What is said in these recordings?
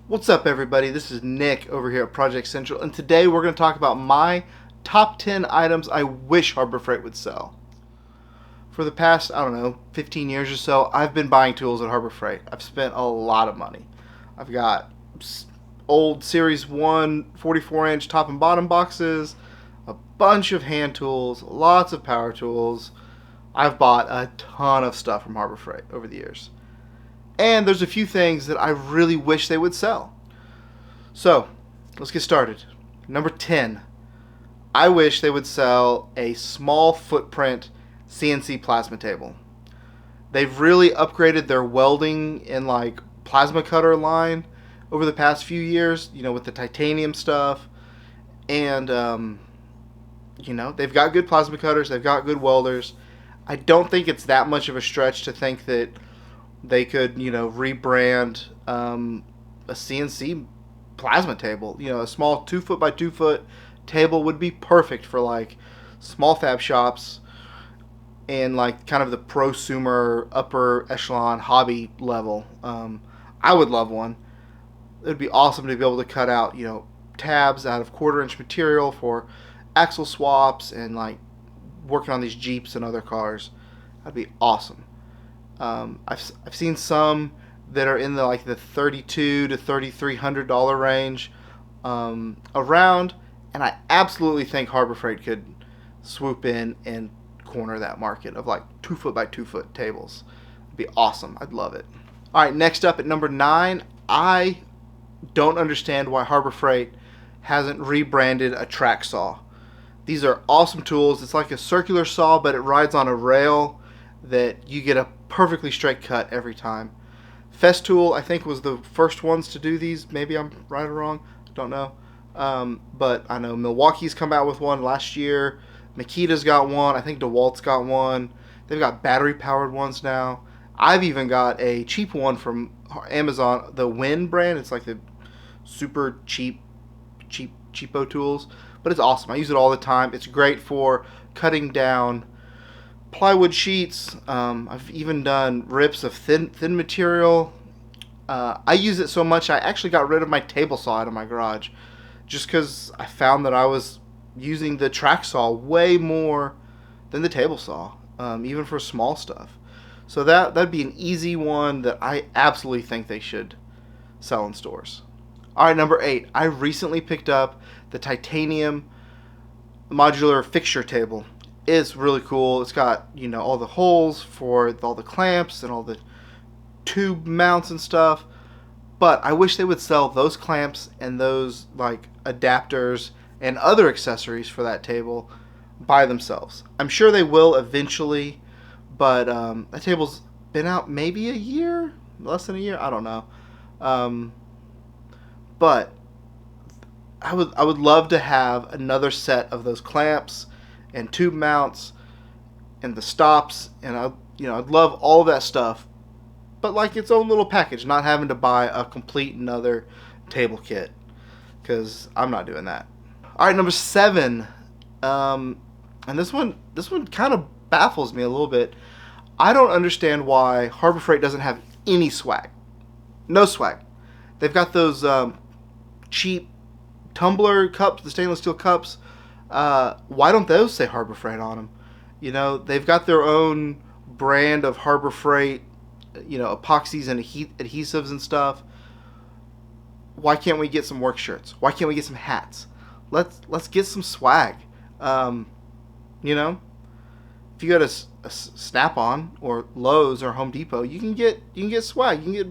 What's up, everybody? This is Nick over here at Project Central, and today we're going to talk about my top 10 items I wish Harbor Freight would sell. For the past, 15 years or so, I've been buying tools at Harbor Freight. I've spent a lot of money. I've got old Series 1 44-inch top and bottom boxes, a bunch of hand tools, lots of power tools. I've bought a ton of stuff from Harbor Freight over the years. And there's a few things that I really wish they would sell. So, let's get started. Number 10. I wish they would sell a small footprint CNC plasma table. They've really upgraded their welding and plasma cutter line over the past few years, with the titanium stuff. And, they've got good plasma cutters, they've got good welders. I don't think it's that much of a stretch to think that they could, rebrand a CNC plasma table. A small 2 foot by 2 foot table would be perfect for small fab shops and kind of the prosumer upper echelon hobby level. I would love one. It would be awesome to be able to cut out, tabs out of 1/4 inch material for axle swaps and working on these Jeeps and other cars. That'd be awesome. I've seen some that are in the $3,200 to $3,300 range around, and I absolutely think Harbor Freight could swoop in and corner that market of 2 foot by 2 foot tables. It'd be awesome. I'd love it. All right, next up at number 9, I don't understand why Harbor Freight hasn't rebranded a track saw. These are awesome tools. It's like a circular saw, but it rides on a rail that you get a perfectly straight cut every time. Festool, I think, was the first ones to do these. Maybe I'm right or wrong. Don't know. But I know Milwaukee's come out with one last year. Makita's got one. I think DeWalt's got one. They've got battery-powered ones now. I've even got a cheap one from Amazon, the Win brand. It's the super cheapo tools. But it's awesome. I use it all the time. It's great for cutting down plywood sheets. I've even done rips of thin material. I use it so much I actually got rid of my table saw out of my garage just because I found that I was using the track saw way more than the table saw, even for small stuff. So that'd be an easy one that I absolutely think they should sell in stores. Alright, number 8. I recently picked up the titanium modular fixture table. It's really cool. It's got, all the holes for all the clamps and all the tube mounts and stuff. But I wish they would sell those clamps and those adapters and other accessories for that table by themselves. I'm sure they will eventually, but that table's been out maybe a year, less than a year. I don't know. But I would love to have another set of those clamps and tube mounts and the stops, and I'd love all of that stuff, but its own little package, not having to buy a complete another table kit, because I'm not doing that. All right, number 7, and this one kind of baffles me a little bit. I don't understand why Harbor Freight doesn't have any swag. No swag. They've got those cheap tumbler cups, the stainless steel cups. Why don't those say Harbor Freight on them? They've got their own brand of Harbor Freight, epoxies and adhesives and stuff. Why can't we get some work shirts? Why can't we get some hats? Let's get some swag. If you go to Snap-on or Lowe's or Home Depot, you can get swag. You can get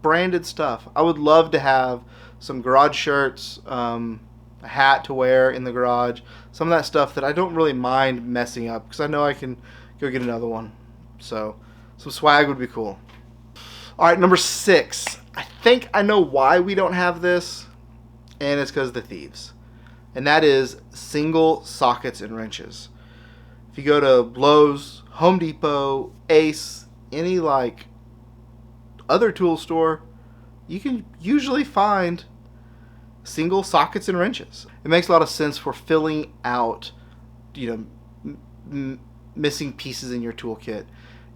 branded stuff. I would love to have some garage shirts, a hat to wear in the garage, some of that stuff that I don't really mind messing up because I know I can go get another one. So some swag would be cool. All right, number 6. I think I know why we don't have this, and it's because of the thieves. And that is single sockets and wrenches. If you go to Lowe's, Home Depot, Ace, any other tool store, you can usually find single sockets and wrenches. It makes a lot of sense for filling out, missing pieces in your toolkit.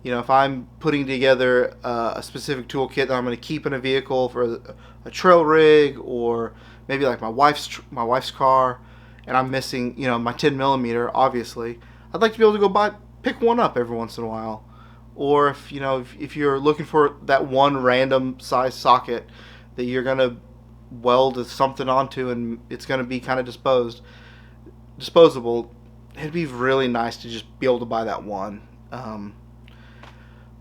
If I'm putting together a specific toolkit that I'm going to keep in a vehicle for a trail rig, or maybe like my wife's car, and I'm missing my 10 millimeter, obviously, I'd like to be able to pick one up every once in a while. Or if you're looking for that one random size socket that you're going to weld something onto, and it's going to be kind of disposable, it'd be really nice to just be able to buy that one.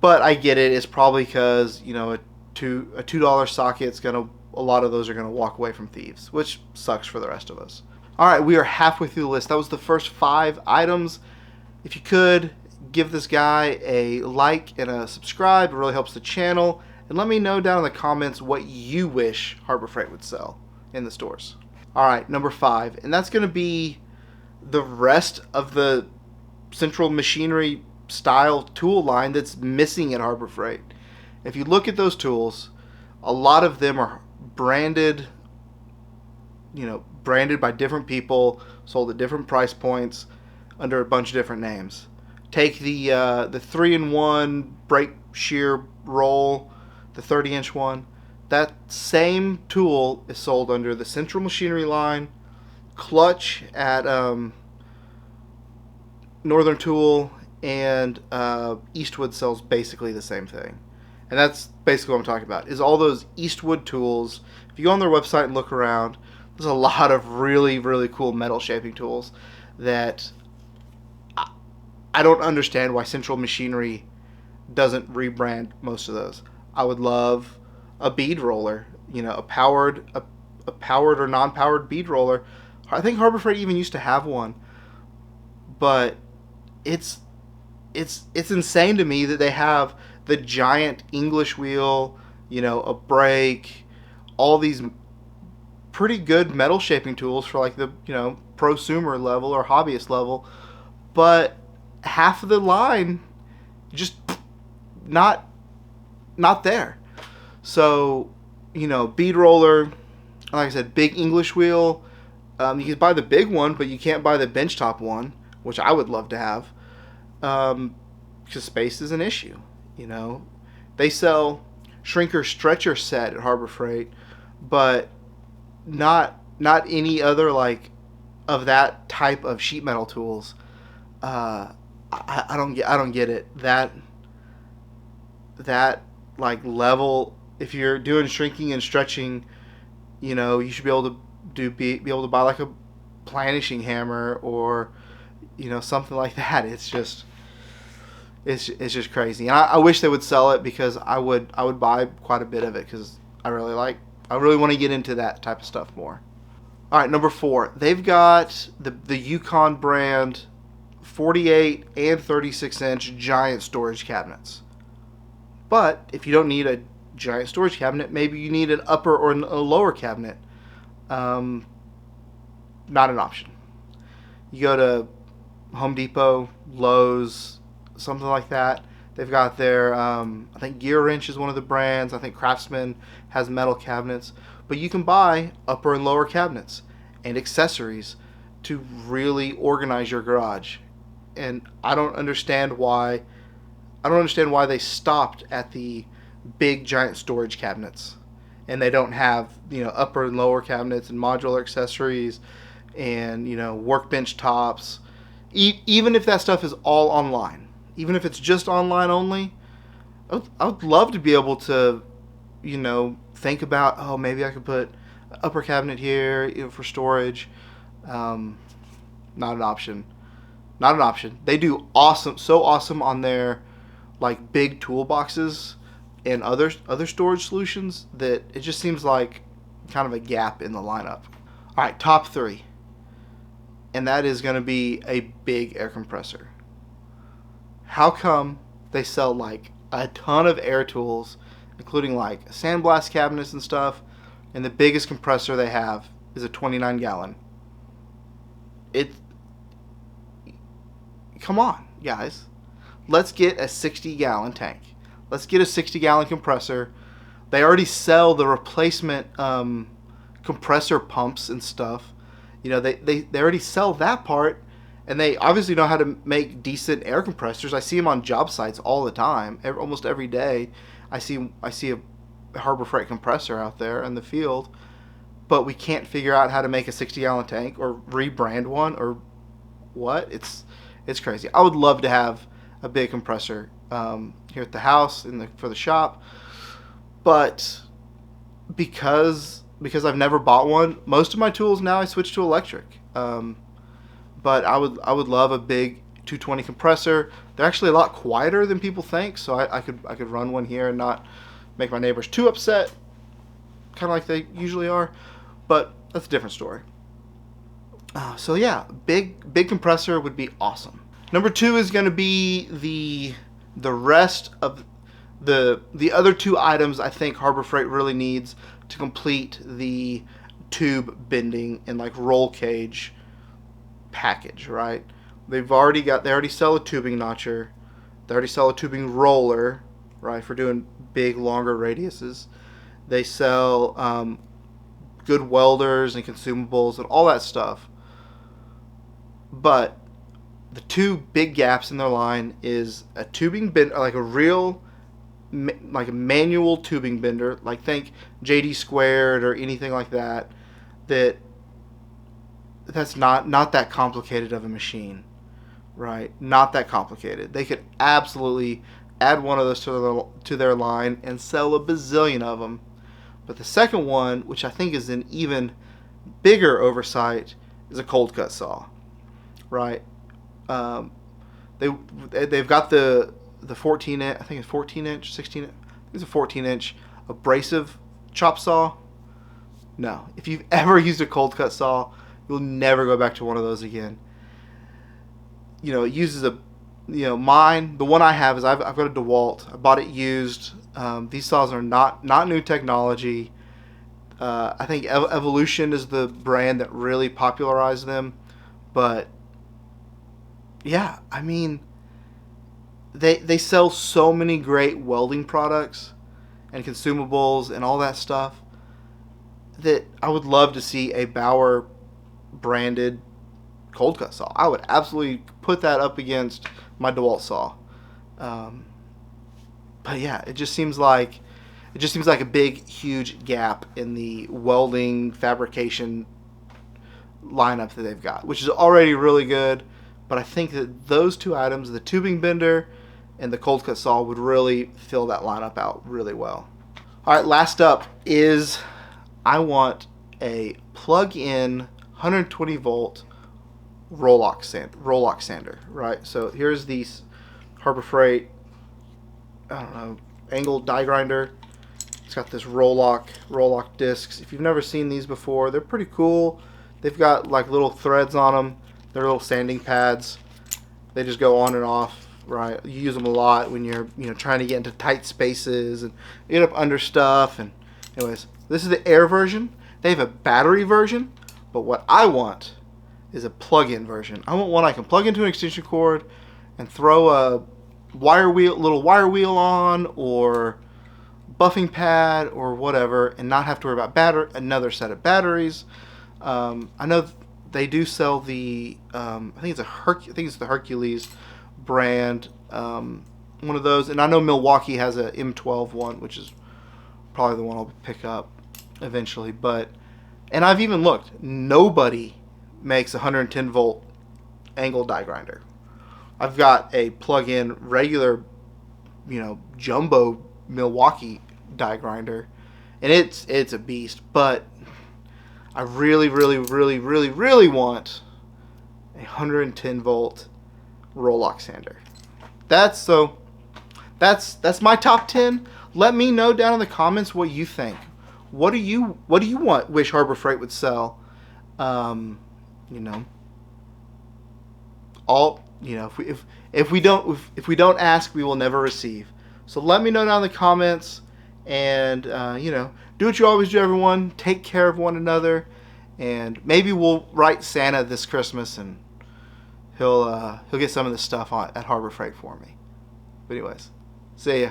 But I get it. It's probably because a $2 socket's gonna a lot of those are gonna walk away from thieves, which sucks for the rest of us. All right, we are halfway through the list. That was the first 5 items. If you could give this guy a like and a subscribe, it really helps the channel. And let me know down in the comments what you wish Harbor Freight would sell in the stores. All right, number 5, and that's gonna be the rest of the central machinery style tool line that's missing at Harbor Freight. If you look at those tools, a lot of them are branded by different people, sold at different price points under a bunch of different names. Take the 3-in-1 brake shear roll, the 30-inch one. That same tool is sold under the central machinery line. Clutch at Northern Tool, and Eastwood sells basically the same thing. And that's basically what I'm talking about, is all those Eastwood tools. If you go on their website and look around, there's a lot of really, really cool metal shaping tools that I don't understand why Central Machinery doesn't rebrand most of those. I would love a bead roller, a powered or non-powered bead roller. I think Harbor Freight even used to have one, but it's insane to me that they have the giant English wheel, a brake, all these pretty good metal shaping tools for like the prosumer level or hobbyist level, but half of the line just not there. So bead roller, like I said, big English wheel. You can buy the big one, but you can't buy the benchtop one, which I would love to have, because space is an issue. They sell shrinker stretcher set at Harbor Freight, but not any other like of that type of sheet metal tools. I don't get it. That like level. If you're doing shrinking and stretching, you should be able to be able to buy like a planishing hammer or something like that. It's just crazy, and I wish they would sell it, because I would buy quite a bit of it, because I really want to get into that type of stuff more. All right, number 4, they've got the Yukon brand 48 and 36-inch giant storage cabinets. But if you don't need a giant storage cabinet, maybe you need an upper or a lower cabinet. Not an option. You go to Home Depot, Lowe's, something like that. They've got their, I think Gear Wrench is one of the brands. I think Craftsman has metal cabinets. But you can buy upper and lower cabinets and accessories to really organize your garage. And I don't understand why they stopped at the big giant storage cabinets, and they don't have upper and lower cabinets and modular accessories and workbench tops. Even if that stuff is all online, even if it's just online only, I would love to be able to think about, oh, maybe I could put an upper cabinet here for storage. Not an option. They do so awesome on their like big toolboxes and other storage solutions that it just seems like kind of a gap in the lineup. All right, top 3, and that is going to be a big air compressor. How come they sell like a ton of air tools, including like sandblast cabinets and stuff, and the biggest compressor they have is a 29-gallon? Come on, guys. Let's get a 60-gallon tank. Let's get a 60-gallon compressor. They already sell the replacement compressor pumps and stuff. They already sell that part, And they obviously know how to make decent air compressors. I see them on job sites all the time. Almost every day, I see a Harbor Freight compressor out there in the field. But we can't figure out how to make a 60-gallon tank or rebrand one or what. It's crazy. I would love to have a big compressor here at the house for the shop, but because I've never bought one, most of my tools now I switch to electric. But I would love a big 220 compressor. They're actually a lot quieter than people think, so I could run one here and not make my neighbors too upset, kind of like they usually are. But that's a different story. So yeah, big compressor would be awesome. Number 2 is going to be the rest of the other 2 items I think Harbor Freight really needs to complete the tube bending and like roll cage package, right? They already sell a tubing notcher. They already sell a tubing roller, right, for doing big, longer radiuses. They sell good welders and consumables and all that stuff. But the 2 big gaps in their line is a tubing bender, like a real, like a manual tubing bender, like think JD Squared or anything like that. That's not that complicated of a machine, right? Not that complicated. They could absolutely add one of those to their line and sell a bazillion of them. But the second one, which I think is an even bigger oversight, is a cold cut saw, right? They've got the 14 inch, I think it's 14 inch, 16 inch, it's a 14 inch abrasive chop saw. No, if you've ever used a cold cut saw, you'll never go back to one of those again. It uses the one I have is I've got a DeWalt. I bought it used. These saws are not new technology. I think Evolution is the brand that really popularized them. But yeah, I mean, they sell so many great welding products and consumables and all that stuff that I would love to see a Bauer branded cold cut saw. I would absolutely put that up against my DeWalt saw. But yeah, it just seems like a big, huge gap in the welding fabrication lineup that they've got, which is already really good. But I think that those 2 items, the tubing bender and the cold cut saw, would really fill that lineup out really well. All right, last up is I want a plug-in 120 volt roll-lock sander, right? So here's the Harbor Freight, I don't know, angle die grinder. It's got this roll-lock discs. If you've never seen these before, they're pretty cool. They've got like little threads on them. They're little sanding pads. They just go on and off, right? You use them a lot when you're trying to get into tight spaces and get up under stuff. And anyways, this is the air version. They have a battery version, but what I want is a plug-in version. I want one I can plug into an extension cord and throw a little wire wheel on, or buffing pad or whatever, and not have to worry about another set of batteries. I know they do sell the I think it's the Hercules brand, one of those, and I know Milwaukee has a M12 one, which is probably the one I'll pick up eventually. And I've even looked. Nobody makes a 110 volt angle die grinder. I've got a plug-in regular, jumbo Milwaukee die grinder, and it's a beast. But I really, really, really, really, really want a 110 volt roll-lock sander. That's my top 10. Let me know down in the comments what you think. What do you wish Harbor Freight would sell? If we don't ask, we will never receive. So let me know down in the comments, and do what you always do, everyone. Take care of one another, and maybe we'll write Santa this Christmas, and he'll get some of this stuff at Harbor Freight for me. But anyways, see ya.